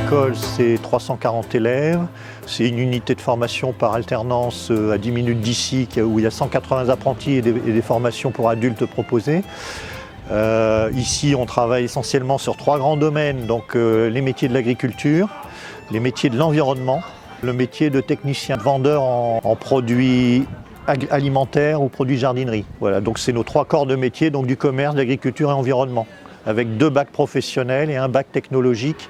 L'école, c'est 340 élèves. C'est une unité de formation par alternance à 10 minutes d'ici, où il y a 180 apprentis et des formations pour adultes proposées. Ici, on travaille essentiellement sur 3 grands domaines, donc les métiers de l'agriculture, les métiers de l'environnement, le métier de technicien vendeur en produits alimentaires ou produits jardinerie. Voilà, donc c'est nos 3 corps de métier, donc du commerce, de l'agriculture et environnement, avec 2 bacs professionnels et un bac technologique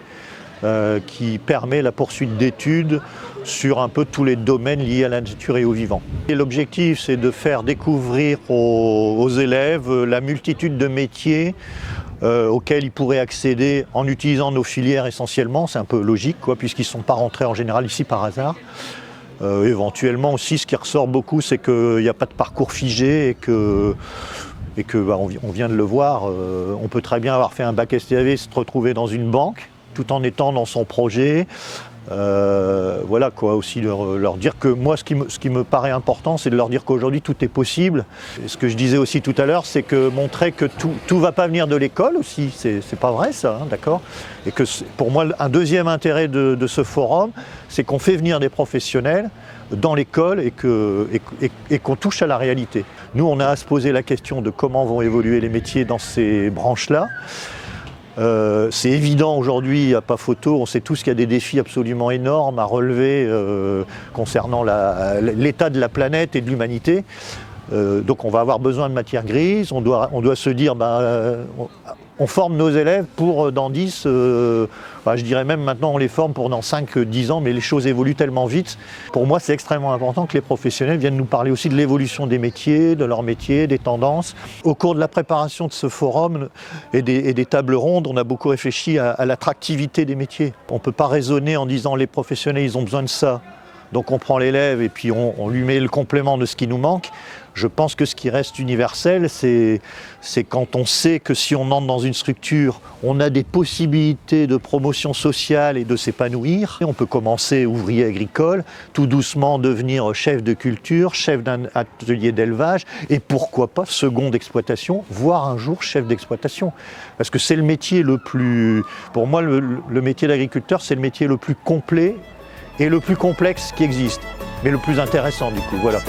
qui permet la poursuite d'études sur un peu tous les domaines liés à la nature et au vivant. Et l'objectif, c'est de faire découvrir aux élèves la multitude de métiers auxquels ils pourraient accéder en utilisant nos filières essentiellement. C'est un peu logique, puisqu'ils ne sont pas rentrés en général ici par hasard. Éventuellement aussi, ce qui ressort beaucoup, c'est qu'il n'y a pas de parcours figé et que on vient de le voir, on peut très bien avoir fait un bac STAV, se retrouver dans une banque, tout en étant dans son projet. Voilà quoi, aussi leur dire que moi ce qui me paraît important, c'est de leur dire qu'aujourd'hui tout est possible. Et ce que je disais aussi tout à l'heure, c'est que montrer que tout va pas venir de l'école aussi, c'est pas vrai ça, hein, d'accord. Et que pour moi un deuxième intérêt de ce forum, c'est qu'on fait venir des professionnels dans l'école et qu'on touche à la réalité. Nous on a à se poser la question de comment vont évoluer les métiers dans ces branches-là. C'est évident aujourd'hui, il n'y a pas photo, on sait tous qu'il y a des défis absolument énormes à relever concernant l'état de la planète et de l'humanité. Donc on va avoir besoin de matières grises, on doit se dire, on forme nos élèves pour dans 10, je dirais même maintenant on les forme pour dans 5-10 ans, mais les choses évoluent tellement vite. Pour moi c'est extrêmement important que les professionnels viennent nous parler aussi de l'évolution des métiers, de leurs métiers, des tendances. Au cours de la préparation de ce forum et des tables rondes, on a beaucoup réfléchi à l'attractivité des métiers. On ne peut pas raisonner en disant les professionnels ils ont besoin de ça. Donc on prend l'élève et puis on lui met le complément de ce qui nous manque. Je pense que ce qui reste universel, c'est quand on sait que si on entre dans une structure, on a des possibilités de promotion sociale et de s'épanouir. On peut commencer ouvrier agricole, tout doucement devenir chef de culture, chef d'un atelier d'élevage et pourquoi pas seconde exploitation, voire un jour chef d'exploitation. Parce que c'est le métier le plus... Pour moi, le métier d'agriculteur, c'est le métier le plus complet et le plus complexe qui existe, mais le plus intéressant du coup, voilà.